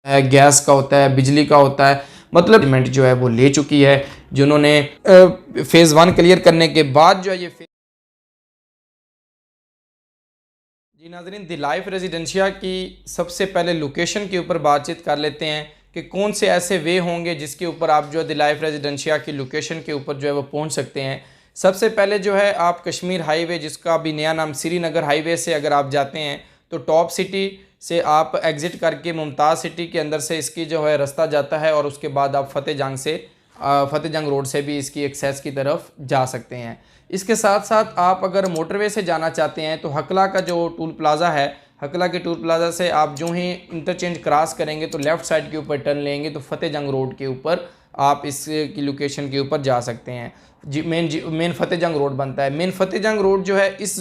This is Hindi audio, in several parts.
गैस का होता है, बिजली का होता है, मतलब गवर्नमेंट जो है वो ले चुकी है, जिन्होंने फेज़ 1 क्लियर करने के बाद जो है ये जी नाज़रीन, द लाइफ रेजिडेंशिया की सबसे पहले लोकेशन के ऊपर बातचीत कर लेते हैं कि कौन से ऐसे वे होंगे जिसके ऊपर आप जो है द लाइफ रेजिडेंशिया की लोकेशन के ऊपर जो है वो पहुंच सकते हैं। सबसे पहले जो है आप कश्मीर हाईवे, जिसका अभी नया नाम श्रीनगर हाईवे से अगर आप जाते हैं तो टॉप सिटी से आप एग्ज़िट करके मुमताज़ सिटी के अंदर से इसकी जो है रास्ता जाता है और उसके बाद आप फ़तेह जंग रोड से भी इसकी एक्सेस की तरफ जा सकते हैं। इसके साथ साथ आप अगर मोटरवे से जाना चाहते हैं तो हकला का जो टूल प्लाज़ा है, हकला के टूल प्लाज़ा से आप जो ही इंटरचेंज क्रॉस करेंगे तो लेफ़्ट साइड के ऊपर टर्न लेंगे तो फ़तेह जंग रोड के ऊपर आप इस की लोकेशन के ऊपर जा सकते हैं। मेन फ़तेह जंग रोड बनता है। मेन फ़तेह जंग रोड जो है इस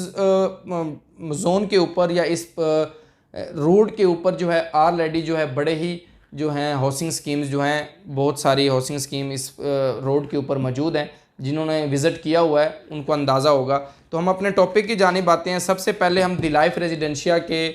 जोन के ऊपर या इस रोड के ऊपर जो है ऑलरेडी जो है बड़े ही जो हैं हाउसिंग स्कीम्स जो हैं, बहुत सारी हाउसिंग स्कीम इस रोड के ऊपर मौजूद हैं। जिन्होंने विज़िट किया हुआ है उनको अंदाज़ा होगा। तो हम अपने टॉपिक की जानिब आते हैं। सबसे पहले हम द लाइफ रेजिडेंशिया के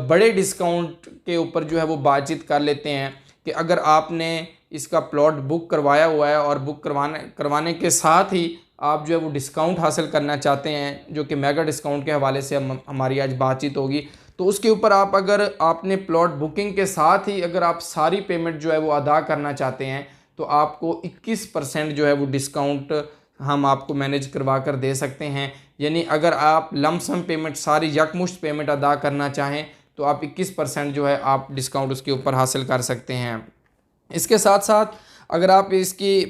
बड़े डिस्काउंट के ऊपर जो है वो बातचीत कर लेते हैं कि अगर आपने इसका प्लॉट बुक करवाया हुआ है और बुक करवाने के साथ ही आप जो है वो डिस्काउंट हासिल करना चाहते हैं, जो कि मेगा डिस्काउंट के हवाले से हमारी आज बातचीत होगी, तो उसके ऊपर आप अगर आपने प्लॉट बुकिंग के साथ ही अगर आप सारी पेमेंट जो है वो अदा करना चाहते हैं तो आपको 21% जो है वो डिस्काउंट हम आपको मैनेज करवा कर दे सकते हैं। यानी अगर आप लमसम पेमेंट सारी यकमुश्त पेमेंट अदा करना चाहें तो आप 21% जो है आप डिस्काउंट उसके ऊपर हासिल कर सकते हैं। इसके साथ साथ अगर आप इसकी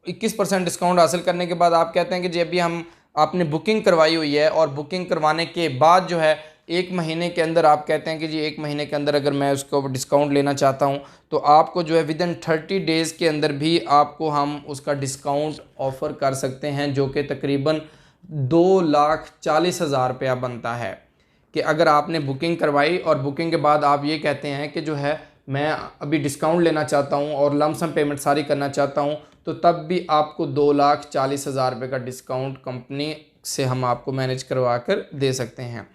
21% डिस्काउंट हासिल करने के बाद आप कहते हैं कि जी अभी हम आपने बुकिंग करवाई हुई है और बुकिंग करवाने के बाद जो है 1 महीने के अंदर आप कहते हैं कि जी 1 महीने के अंदर अगर मैं उसको डिस्काउंट लेना चाहता हूं तो आपको जो है विदिन 30 डेज़ के अंदर भी आपको हम उसका डिस्काउंट ऑफ़र कर सकते हैं, जो कि तकरीबन 2,40,000 रुपया बनता है। कि अगर आपने बुकिंग करवाई और बुकिंग के बाद आप ये कहते हैं कि जो है मैं अभी डिस्काउंट लेना चाहता हूं और लमसम पेमेंट सारी करना चाहता हूं, तो तब भी आपको 2,40,000 रुपये का डिस्काउंट कंपनी से हम आपको मैनेज करवा कर दे सकते हैं।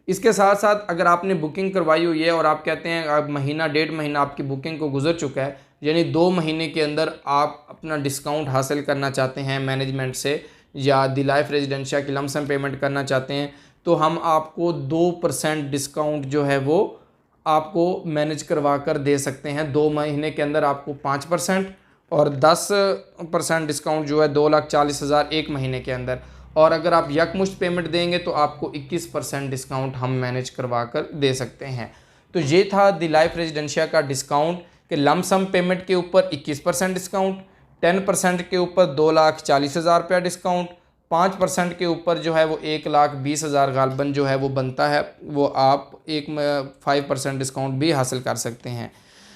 इसके साथ साथ अगर आपने बुकिंग करवाई हुई है और आप कहते हैं अब महीना 1.5 महीना आपकी बुकिंग को गुजर चुका है, यानी 2 महीने के अंदर आप अपना डिस्काउंट हासिल करना चाहते हैं मैनेजमेंट से या द लाइफ रेजिडेंशिया की लमसम पेमेंट करना चाहते हैं, तो हम आपको 2% डिस्काउंट जो है वो आपको मैनेज करवा कर दे सकते हैं। 2 महीने के अंदर आपको 5% और 10% डिस्काउंट जो है 2,40,000 1 महीने के अंदर, और अगर आप यकमुश्त पेमेंट देंगे तो आपको 21% डिस्काउंट हम मैनेज करवा कर दे सकते हैं। तो ये था द लाइफ रेजिडेंशिया का डिस्काउंट कि लमसम पेमेंट के ऊपर 21% डिस्काउंट, 10% के ऊपर 2,40,000 रुपया डिस्काउंट, 5% के ऊपर जो है वो 1,20,000 गालबन जो है वो बनता है, वो आप 5% डिस्काउंट भी हासिल कर सकते हैं।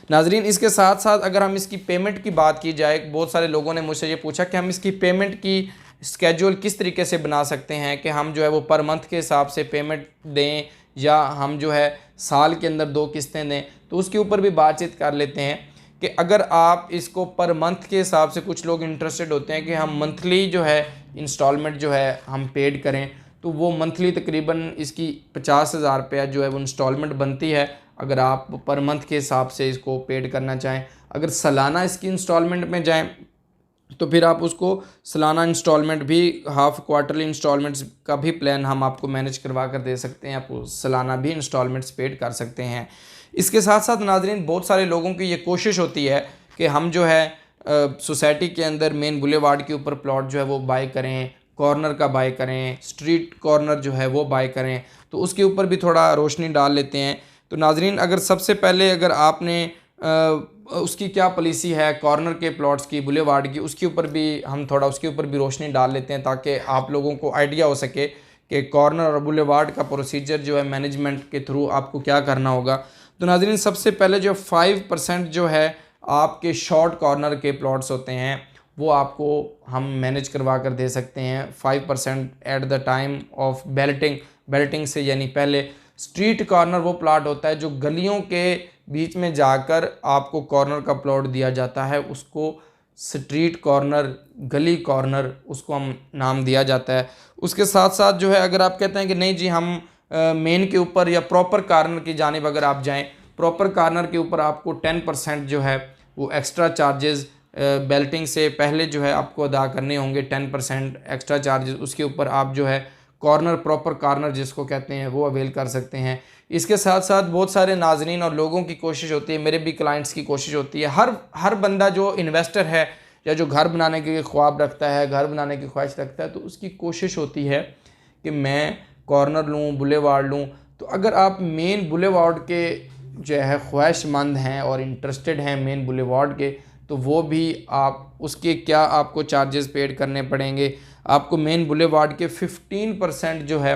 नाजरीन, इसके साथ साथ अगर हम इसकी पेमेंट की बात की जाए, बहुत सारे लोगों ने मुझसे ये पूछा कि हम इसकी पेमेंट की स्केड्यूल किस तरीके से बना सकते हैं कि हम जो है वो पर मंथ के हिसाब से पेमेंट दें या हम जो है साल के अंदर 2 किस्तें दें, तो उसके ऊपर भी बातचीत कर लेते हैं कि अगर आप इसको पर मंथ के हिसाब से, कुछ लोग इंटरेस्टेड होते हैं कि हम मंथली जो है इंस्टॉलमेंट जो है हम पेड करें, तो वो मंथली तकरीबन इसकी 50,000 रुपया जो है वो इंस्टॉलमेंट बनती है अगर आप पर मंथ के हिसाब से इसको पेड करना चाहें। अगर सालाना इसकी इंस्टॉलमेंट में जाएं तो फिर आप उसको सालाना इंस्टॉलमेंट भी, हाफ क्वार्टरली इंस्टॉलमेंट्स का भी प्लान हम आपको मैनेज करवा कर दे सकते हैं, आप सालाना भी इंस्टॉलमेंट्स पेड कर सकते हैं। इसके साथ साथ नाजरीन, बहुत सारे लोगों की ये कोशिश होती है कि हम जो है सोसाइटी के अंदर मेन बुलेवार्ड के ऊपर प्लॉट जो है वो बाय करें, कॉर्नर का बाय करें, स्ट्रीट कॉर्नर जो है वो बाय करें, तो उसके ऊपर भी थोड़ा रोशनी डाल लेते हैं। तो नाजरीन, अगर सबसे पहले अगर आपने उसकी क्या पॉलिसी है कॉर्नर के प्लॉट्स की, बुलेवार्ड की, उसके ऊपर भी हम थोड़ा उसके ऊपर भी रोशनी डाल लेते हैं ताकि आप लोगों को आइडिया हो सके कि कॉर्नर और बुलेवार्ड का प्रोसीजर जो है मैनेजमेंट के थ्रू आपको क्या करना होगा। तो नाजरीन, सबसे पहले जो 5% जो है आपके शॉर्ट कॉर्नर के प्लॉट्स होते हैं वो आपको हम मैनेज करवा कर दे सकते हैं 5% at the time of balloting से, यानी पहले स्ट्रीट कॉर्नर वो प्लॉट होता है जो गलियों के बीच में जाकर आपको कॉर्नर का प्लॉट दिया जाता है, उसको स्ट्रीट कॉर्नर, गली कॉर्नर उसको हम नाम दिया जाता है। उसके साथ साथ जो है अगर आप कहते हैं कि नहीं जी हम मेन के ऊपर या प्रॉपर कॉर्नर की जानिब अगर आप जाएं प्रॉपर कॉर्नर के ऊपर आपको 10% जो है वो एक्स्ट्रा चार्जेस बेल्टिंग से पहले जो है आपको अदा करने होंगे, 10% एक्स्ट्रा चार्जेस। उसके ऊपर आप जो है कॉर्नर, प्रॉपर कॉर्नर जिसको कहते हैं, वो अवेल कर सकते हैं। इसके साथ साथ बहुत सारे नाजरीन और लोगों की कोशिश होती है, मेरे भी क्लाइंट्स की कोशिश होती है, हर बंदा जो इन्वेस्टर है या जो घर बनाने के ख्वाब रखता है, घर बनाने की ख्वाहिश रखता है, तो उसकी कोशिश होती है कि मैं कॉर्नर लूँ, बुलेवार्ड लूँ। तो अगर आप मेन बुलेवार्ड के जो है ख्वाहिशमंद हैं और इंटरेस्टेड हैं मेन बुलेवार्ड के, तो वो भी आप उसके क्या आपको चार्जेस पेड करने पड़ेंगे। आपको मेन बुलेवार्ड के 15% जो है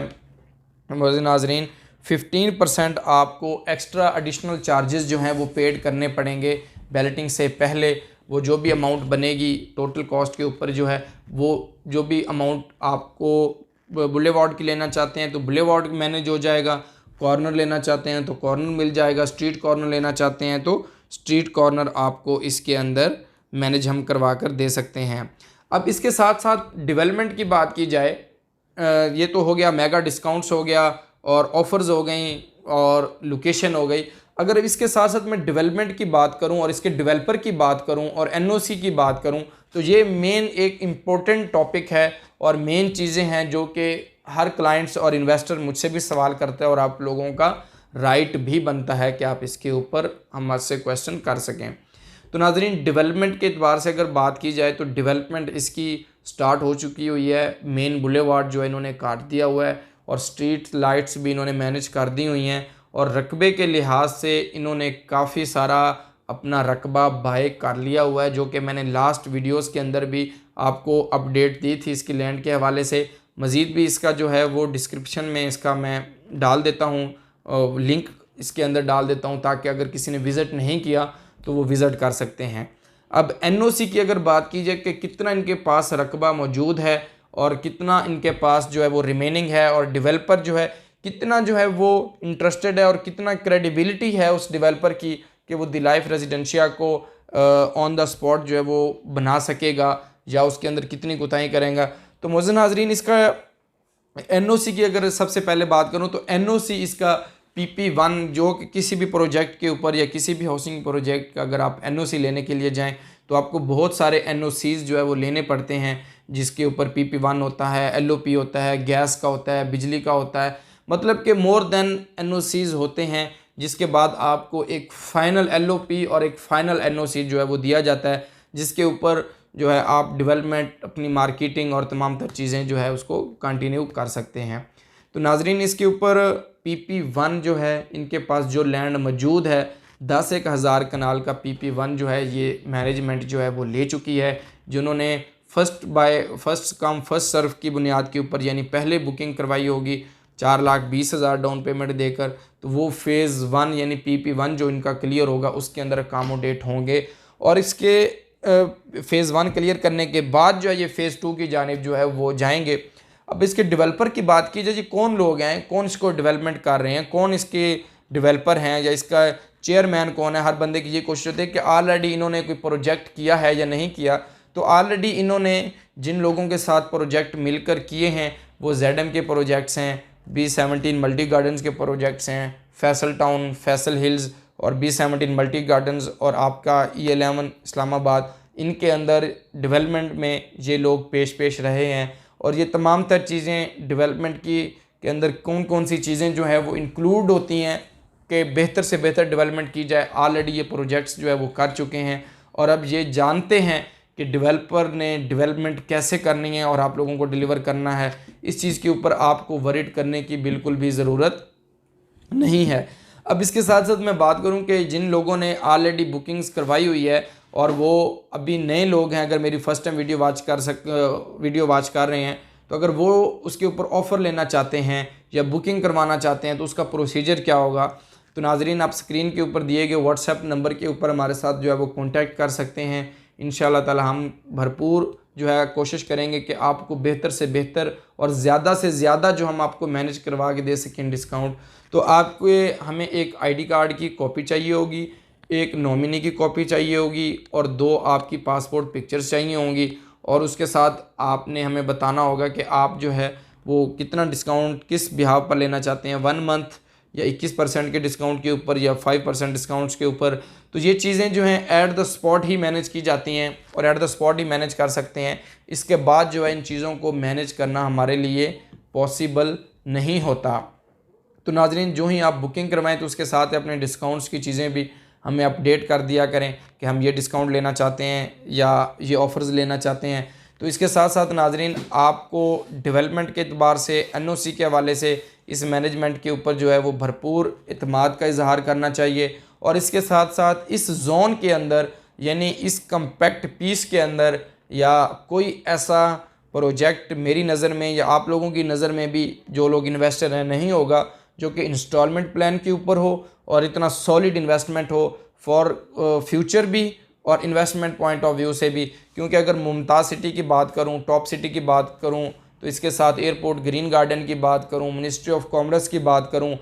नाजरीन, 15% आपको एक्स्ट्रा एडिशनल चार्जेस जो हैं वो पेड करने पड़ेंगे बैलेटिंग से पहले। वो जो भी अमाउंट बनेगी टोटल कॉस्ट के ऊपर जो है, वो जो भी अमाउंट आपको बुलेवार्ड की लेना चाहते हैं तो बुलेवार्ड मैनेज हो जाएगा, कॉर्नर लेना चाहते हैं तो कॉर्नर मिल जाएगा, स्ट्रीट कॉर्नर लेना चाहते हैं तो स्ट्रीट कॉर्नर आपको इसके अंदर मैनेज हम करवा कर दे सकते हैं। अब इसके साथ साथ डेवलपमेंट की बात की जाए, ये तो हो गया मेगा डिस्काउंट्स हो गया और ऑफ़र्स हो गई और लोकेशन हो गई। अगर इसके साथ साथ मैं डेवलपमेंट की बात करूं और इसके डेवलपर की बात करूं और एनओसी की बात करूं, तो ये मेन एक इम्पोर्टेंट टॉपिक है और मेन चीज़ें हैं जो कि हर क्लाइंट्स और इन्वेस्टर मुझसे भी सवाल करता है और आप लोगों का राइट भी बनता है कि आप इसके ऊपर हमसे क्वेश्चन कर सकें। तो नाजरीन, डेवलपमेंट के एतबार से अगर बात की जाए तो डेवलपमेंट इसकी स्टार्ट हो चुकी हुई है। मेन बुलेवार्ड जो है इन्होंने काट दिया हुआ है और स्ट्रीट लाइट्स भी इन्होंने मैनेज कर दी हुई हैं और रकबे के लिहाज से इन्होंने काफ़ी सारा अपना रकबा बाय कर लिया हुआ है, जो कि मैंने लास्ट वीडियोस के अंदर भी आपको अपडेट दी थी इसकी लैंड के हवाले से। मज़ीद भी इसका जो है वो डिस्क्रिप्शन में इसका मैं डाल देता हूँ, लिंक इसके अंदर डाल देता हूँ, ताकि अगर किसी ने विज़िट नहीं किया तो वो विज़िट कर सकते हैं। अब एनओसी की अगर बात की जाए कि कितना इनके पास रकबा मौजूद है और कितना इनके पास जो है वो रिमेनिंग है और डेवलपर जो है कितना जो है वो इंटरेस्टेड है और कितना क्रेडिबिलिटी है उस डेवलपर की कि वो द लाइफ रेजिडेंशिया को ऑन द स्पॉट जो है वो बना सकेगा या उसके अंदर कितनी कोताही करेगा। तो मोअज़्ज़िज़ नाज़रीन, इसका एनओसी की अगर सबसे पहले बात करूं तो एनओसी इसका PP1 जो कि किसी भी प्रोजेक्ट के ऊपर या किसी भी हाउसिंग प्रोजेक्ट का अगर आप एनओसी लेने के लिए जाएं तो आपको बहुत सारे एनओसीज़ जो है वो लेने पड़ते हैं, जिसके ऊपर PP1 होता है, LOP होता है, गैस का होता है, बिजली का होता है, मतलब कि मोर देन एनओसीज़ होते हैं, जिसके बाद आपको एक फ़ाइनल LOP और एक फ़ाइनल एनओसी जो है वो दिया जाता है, जिसके ऊपर जो है आप डेवलपमेंट, अपनी मार्केटिंग और तमाम तर चीज़ें जो है उसको कंटिन्यू कर सकते हैं। तो नाजरीन, इसके ऊपर PP1 जो है इनके पास जो लैंड मौजूद है 10-1 हज़ार कनाल का PP1 जो है ये मैनेजमेंट जो है वो ले चुकी है, जिन्होंने फर्स्ट कम फर्स्ट सर्व की बुनियाद के ऊपर यानी पहले बुकिंग करवाई होगी 4,20,000 डाउन पेमेंट देकर, तो वो फ़ेज़ 1 यानी PP1 जो इनका क्लियर होगा उसके अंदर अकामोडेट होंगे और इसके फ़ेज़ 1 क्लियर करने के बाद जो है ये फ़ेज़ 2 की जानिब जो है वो जाएंगे। अब इसके डेवलपर की बात की जाए जी, कौन लोग हैं, कौन इसको डेवलपमेंट कर रहे हैं, कौन इसके डेवलपर हैं या इसका चेयरमैन कौन है। हर बंदे की ये कोशिश होती है कि ऑलरेडी इन्होंने कोई प्रोजेक्ट किया है या नहीं किया। तो ऑलरेडी इन्होंने जिन लोगों के साथ प्रोजेक्ट मिलकर किए हैं वो ZM के प्रोजेक्ट्स हैं, B17 मल्टी गार्डन्स के प्रोजेक्ट्स हैं, फैसल टाउन, फैसल हिल्स और B17 मल्टी गार्डन्स और आपका E11 इस्लामाबाद, इनके अंदर डेवलपमेंट में ये लोग पेश रहे हैं। और ये तमाम तर चीज़ें डेवलपमेंट की के अंदर कौन कौन सी चीज़ें जो है वो इंक्लूड होती हैं कि बेहतर से बेहतर डेवलपमेंट की जाए, ऑलरेडी ये प्रोजेक्ट्स जो है वो कर चुके हैं और अब ये जानते हैं कि डेवलपर ने डेवलपमेंट कैसे करनी है और आप लोगों को डिलीवर करना है। इस चीज़ के ऊपर आपको वरीड करने की बिल्कुल भी ज़रूरत नहीं है। अब इसके साथ साथ मैं बात करूं कि जिन लोगों ने ऑलरेडी बुकिंग्स करवाई हुई है और वो अभी नए लोग हैं, अगर मेरी फ़र्स्ट टाइम वीडियो वॉच कर रहे हैं, तो अगर वो उसके ऊपर ऑफ़र लेना चाहते हैं या बुकिंग करवाना चाहते हैं तो उसका प्रोसीजर क्या होगा। तो नाजरीन, आप स्क्रीन के ऊपर दिए गए व्हाट्सएप नंबर के ऊपर हमारे साथ जो है वो कॉन्टैक्ट कर सकते हैं। इंशाल्लाह ताला हम भरपूर जो है कोशिश करेंगे कि आपको बेहतर से बेहतर और ज़्यादा से ज़्यादा जो हम आपको मैनेज करवा के दे सकें डिस्काउंट। तो आपको हमें एक ID कार्ड की कॉपी चाहिए होगी, एक नॉमिनी की कॉपी चाहिए होगी और 2 आपकी पासपोर्ट पिक्चर्स चाहिए होंगी और उसके साथ आपने हमें बताना होगा कि आप जो है वो कितना डिस्काउंट किस बिहाव पर लेना चाहते हैं, 1 मंथ या 21% के डिस्काउंट के ऊपर या 5% डिस्काउंट्स के ऊपर। तो ये चीज़ें जो हैं at the spot he manage की जाती हैं और at the spot he manage कर सकते हैं। इसके बाद जो है इन चीज़ों को मैनेज करना हमारे लिए पॉसिबल नहीं होता। तो नाज़रीन, जो ही आप बुकिंग करवाएं तो उसके साथ अपने डिस्काउंट्स की चीज़ें भी हमें अपडेट कर दिया करें कि हम ये डिस्काउंट लेना चाहते हैं या ये ऑफ़र्स लेना चाहते हैं। तो इसके साथ साथ नाज़रीन, आपको डेवलपमेंट के एतबार से NOC के हवाले से इस मैनेजमेंट के ऊपर जो है वो भरपूर इत्मीनान का इजहार करना चाहिए। और इसके साथ साथ इस जोन के अंदर यानी इस कम्पैक्ट पीस के अंदर या कोई ऐसा प्रोजेक्ट मेरी नज़र में या आप लोगों की नज़र में भी जो लोग इन्वेस्टर हैं नहीं होगा जो कि इंस्टॉलमेंट प्लान के ऊपर हो और इतना सॉलिड इन्वेस्टमेंट हो फॉर फ्यूचर भी और इन्वेस्टमेंट पॉइंट ऑफ व्यू से भी। क्योंकि अगर मुमताज़ सिटी की बात करूं, टॉप सिटी की बात करूं, तो इसके साथ एयरपोर्ट ग्रीन गार्डन की बात करूं, मिनिस्ट्री ऑफ कॉमर्स की बात करूं,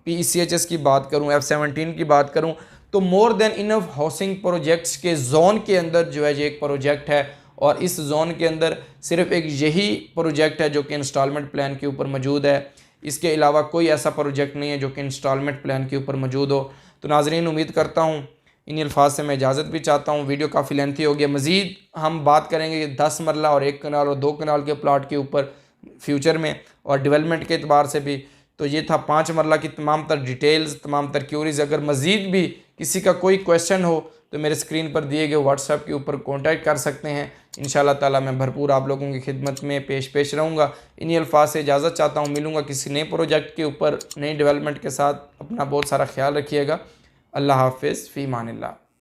PECHS की बात करूं, F-17 की बात करूं, तो more than enough housing projects के जोन के अंदर जो है ये एक प्रोजेक्ट है। और इस जोन के अंदर सिर्फ एक यही प्रोजेक्ट है जो कि इंस्टॉलमेंट प्लान के ऊपर मौजूद है। इसके अलावा कोई ऐसा प्रोजेक्ट नहीं है जो कि इंस्टॉलमेंट प्लान के ऊपर मौजूद हो। तो नाज़रीन, उम्मीद करता हूँ इन अल्फाज से मैं इजाज़त भी चाहता हूँ। वीडियो काफ़ी लेंथी हो गया। मज़ीद हम बात करेंगे 10 मरला और 1 कनाल और 2 कनाल के प्लाट के ऊपर फ्यूचर में और डेवलपमेंट के एतबार से भी। तो ये था 5 मरला की तमाम तर डिटेल्स, तमाम तर क्यूरीज। अगर मज़ीद भी किसी का कोई क्वेश्चन हो तो मेरे स्क्रीन पर दिए गए व्हाट्सएप के ऊपर कॉन्टैक्ट कर सकते हैं। इंशाअल्लाह ताला मैं भरपूर आप लोगों की खिदमत में पेश रहूँगा। इन्हीं अल्फाज से इजाज़त चाहता हूँ। मिलूँगा किसी नए प्रोजेक्ट के ऊपर, नई डेवलपमेंट के साथ। अपना बहुत सारा ख्याल रखिएगा। अल्लाह हाफ़िज़, फ़ी अमानिल्लाह।